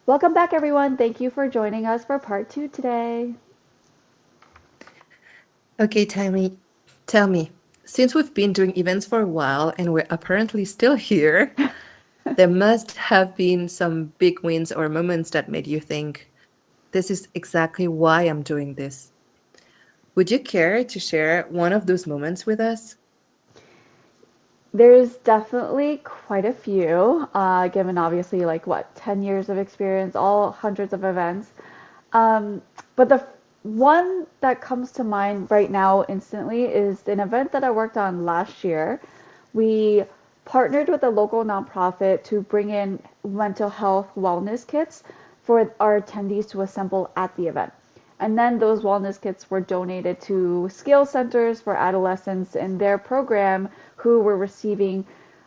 Welcome back, everyone. Thank you for joining us for part two today. Okay, tell me, since we've been doing events for a while and we're apparently still here, there must have been some big wins or moments that made you think, this is exactly why I'm doing this. Would you care to share one of those moments with us? There's definitely quite a few, given obviously, like, what, 10 years of experience, all hundreds of events. Um, but the one that comes to mind right now instantly is an event that I worked on last year. We partnered with a local nonprofit to bring in mental health wellness kits for our attendees to assemble at the event. And then those wellness kits were donated to skill centers for adolescents in their program who were receiving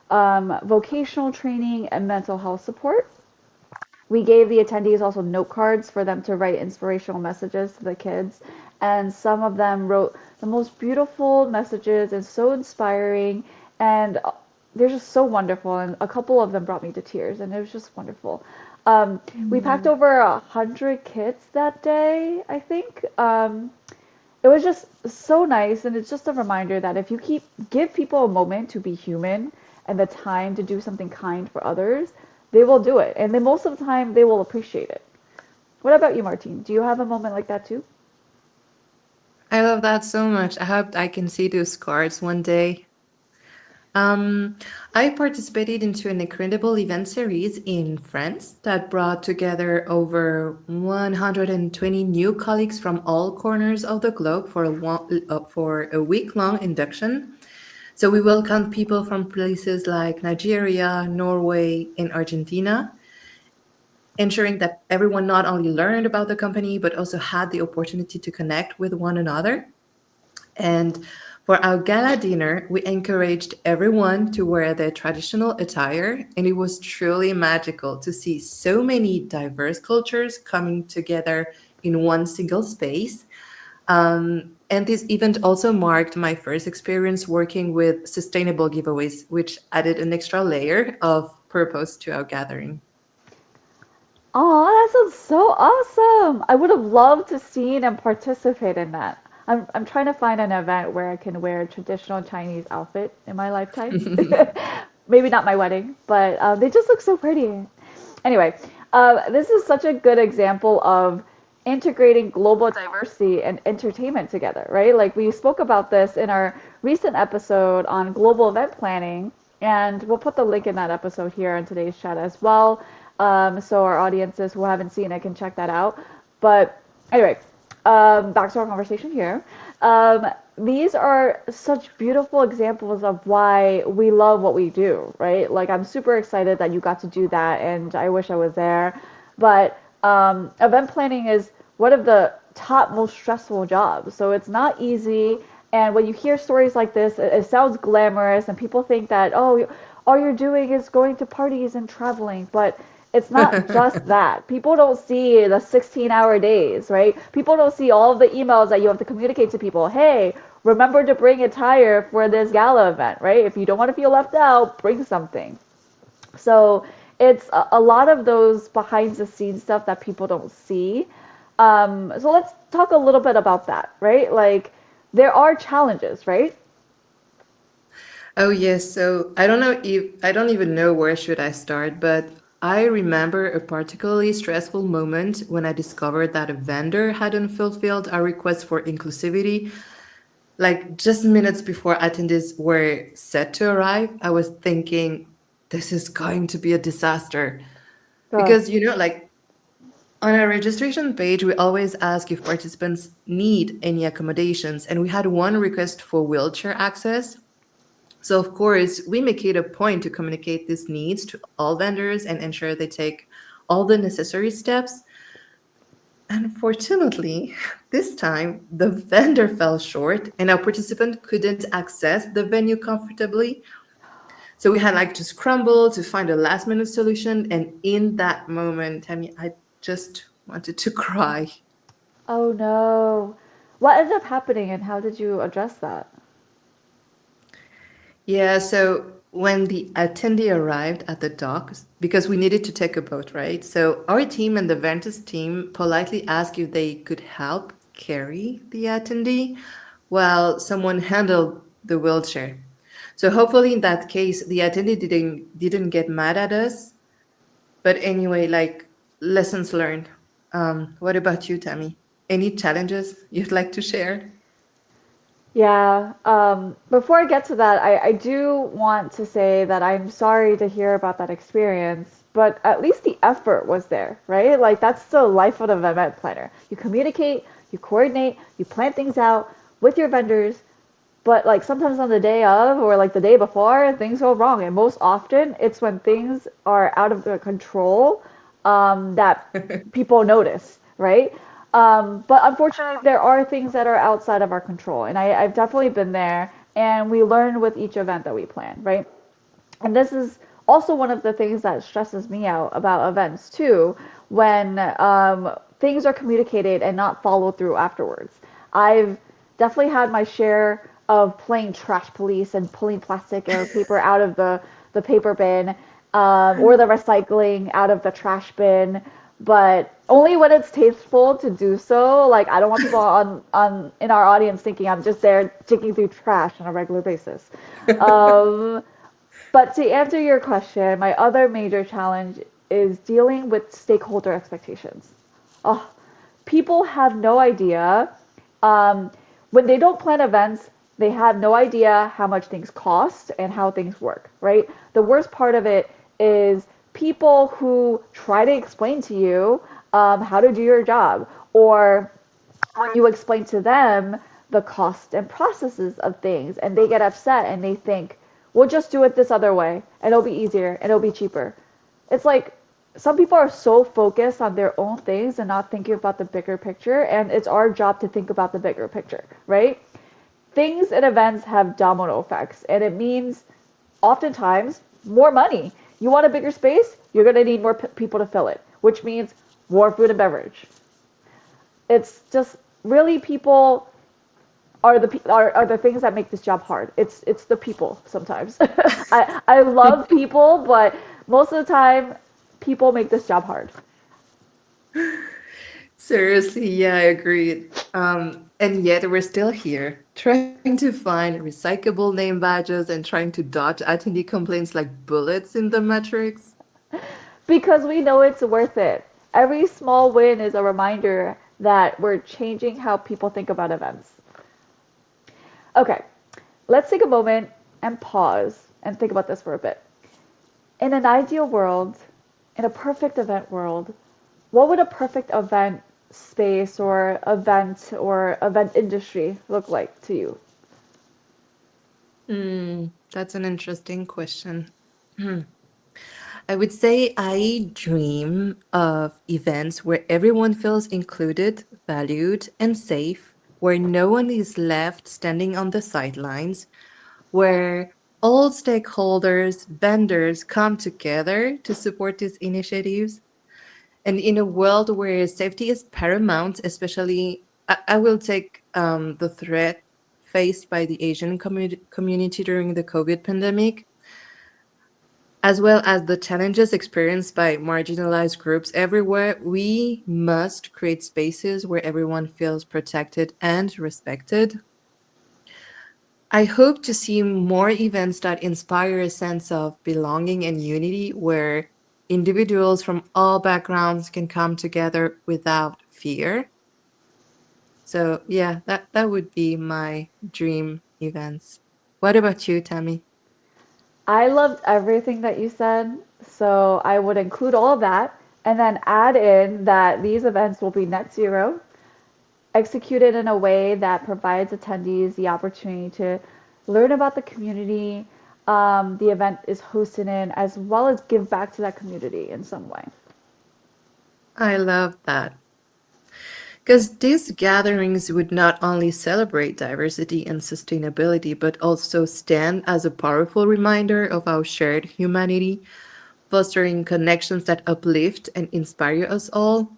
vocational training and mental health support. We gave the attendees also note cards for them to write inspirational messages to the kids. And some of them wrote the most beautiful messages and so inspiring. And they're just so wonderful. And a couple of them brought me to tears, and it was just wonderful. We packed Mm. over 100 kits that day, I think. It was just so nice, and it's just a reminder that if you give people a moment to be human and the time to do something kind for others, they will do it, and then most of the time they will appreciate it. What about you, Martine? Do you have a moment like that too? I love that so much. I hope I can see those cards one day. Um, I participated into an incredible event series in France that brought together over 120 new colleagues from all corners of the globe for a week-long induction. So we welcomed people from places like Nigeria, Norway, and Argentina, ensuring that everyone not only learned about the company but also had the opportunity to connect with one another. And for our gala dinner, we encouraged everyone to wear their traditional attire, and it was truly magical to see so many diverse cultures coming together in one single space. And this event also marked my first experience working with sustainable giveaways, which added an extra layer of purpose to our gathering. Oh, that sounds so awesome! I would have loved to seen and participate in that. I'm trying to find an event where I can wear a traditional Chinese outfit in my lifetime. Maybe not my wedding, but they just look so pretty. Anyway, this is such a good example of integrating global diversity and entertainment together, right? Like we spoke about this in our recent episode on global event planning, and we'll put the link in that episode here in today's chat as well. So our audiences who haven't seen it can check that out. But anyway, back to our conversation here. Um, these are such beautiful examples of why we love what we do, right? Like I'm super excited that you got to do that, and I wish I was there. But event planning is one of the top most stressful jobs, so it's not easy. And when you hear stories like this, it sounds glamorous, and people think that all you're doing is going to parties and traveling, but it's not just that. People don't see the 16-hour days, right? People don't see all of the emails that you have to communicate to people. Hey, remember to bring a tire for this gala event, right? If you don't want to feel left out, bring something. So it's a lot of those behind the scenes stuff that people don't see. So let's talk a little bit about that, right? Like there are challenges, right? Oh yes, so I don't even know where should I start, but I remember a particularly stressful moment when I discovered that a vendor hadn't fulfilled our request for inclusivity. Like just minutes before attendees were set to arrive, I was thinking this is going to be a disaster Ugh. because like on our registration page, we always ask if participants need any accommodations, and we had one request for wheelchair access. So, of course, we make it a point to communicate these needs to all vendors and ensure they take all the necessary steps. Unfortunately, this time the vendor fell short and our participant couldn't access the venue comfortably. So we had to scramble to find a last minute solution. And in that moment, Tammy, I just wanted to cry. Oh no. What ended up happening and how did you address that? Yeah, so when the attendee arrived at the docks, because we needed to take a boat, right? So our team and the Ventus team politely asked if they could help carry the attendee while someone handled the wheelchair. So hopefully in that case, the attendee didn't get mad at us. But anyway, like lessons learned. What about you, Tammy? Any challenges you'd like to share? Yeah, before I get to that, I do want to say that I'm sorry to hear about that experience, but at least the effort was there, right? Like, that's the life of an event planner. You communicate, you coordinate, you plan things out with your vendors, but like sometimes on the day of or like the day before, things go wrong. And most often, it's when things are out of their control that people notice, right? But unfortunately, there are things that are outside of our control. And I've definitely been there. And we learn with each event that we plan, right? And this is also one of the things that stresses me out about events too, when things are communicated and not followed through afterwards. I've definitely had my share of playing trash police and pulling plastic or paper out of the paper bin, or the recycling out of the trash bin, but only when it's tasteful to do so. Like, I don't want people on in our audience thinking I'm just there digging through trash on a regular basis. Um, but to answer your question, my other major challenge is dealing with stakeholder expectations. Oh, people have no idea. Um, when they don't plan events, they have no idea how much things cost and how things work, right? The worst part of it is people who try to explain to you how to do your job, or when you explain to them the cost and processes of things, and they get upset and they think, we'll just do it this other way and it'll be easier and it'll be cheaper. It's like some people are so focused on their own things and not thinking about the bigger picture, and it's our job to think about the bigger picture, right? Things and events have domino effects, and it means oftentimes more money. You want a bigger space, you're going to need more people to fill it, which means more food and beverage. It's just really people are the things that make this job hard. It's the people sometimes. I love people, but most of the time, people make this job hard. Seriously, yeah, I agree. And yet we're still here, trying to find recyclable name badges and trying to dodge attendee complaints like bullets in the Matrix. Because we know it's worth it. Every small win is a reminder that we're changing how people think about events. Okay, let's take a moment and pause and think about this for a bit. In an ideal world, in a perfect event world, what would a perfect event space or event industry look like to you? That's an interesting question. I would say I dream of events where everyone feels included, valued, and safe, where no one is left standing on the sidelines, where all stakeholders, vendors come together to support these initiatives. And in a world where safety is paramount, especially, I will take the threat faced by the Asian community during the COVID pandemic, as well as the challenges experienced by marginalized groups everywhere. We must create spaces where everyone feels protected and respected. I hope to see more events that inspire a sense of belonging and unity, where individuals from all backgrounds can come together without fear. So, yeah, that would be my dream events. What about you, Tammy? I loved everything that you said, so I would include all of that and then add in that these events will be net zero, executed in a way that provides attendees the opportunity to learn about the community the event is hosted in, as well as give back to that community in some way. I love that. Because these gatherings would not only celebrate diversity and sustainability, but also stand as a powerful reminder of our shared humanity, fostering connections that uplift and inspire us all.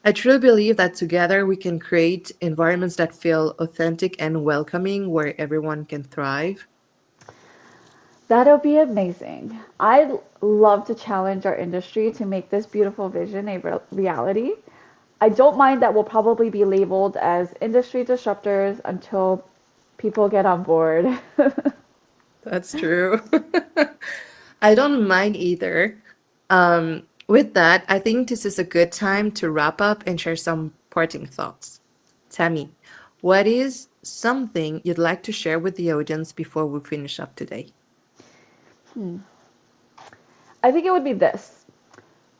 I truly believe that together we can create environments that feel authentic and welcoming where everyone can thrive. That'll be amazing. I'd love to challenge our industry to make this beautiful vision a reality. I don't mind that we'll probably be labeled as industry disruptors until people get on board. That's true. I don't mind either. With that, I think this is a good time to wrap up and share some parting thoughts. Tammy, what is something you'd like to share with the audience before we finish up today? I think it would be this.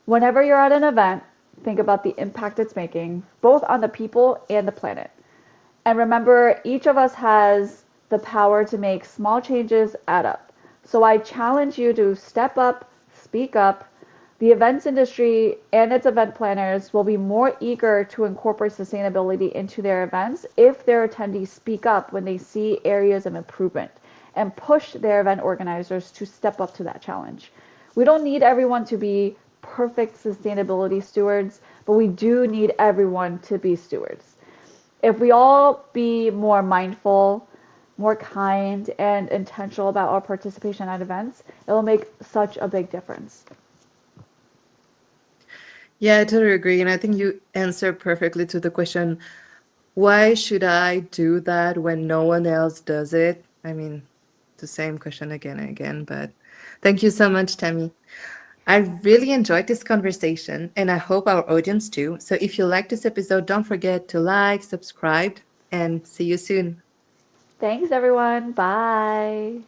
Whenever you're at an event, think about the impact it's making, both on the people and the planet. And remember, each of us has the power to make small changes add up. So I challenge you to step up, speak up. The events industry and its event planners will be more eager to incorporate sustainability into their events if their attendees speak up when they see areas of improvement and push their event organizers to step up to that challenge. We don't need everyone to be perfect sustainability stewards, but we do need everyone to be stewards. If we all be more mindful, more kind, and intentional about our participation at events, it will make such a big difference. Yeah, I totally agree. And I think you answered perfectly to the question, why should I do that when no one else does it? I mean, the same question again and again, but thank you so much, Tammy. I really enjoyed this conversation and I hope our audience too. So if you like this episode, don't forget to like, subscribe, and see you soon. Thanks, everyone. Bye.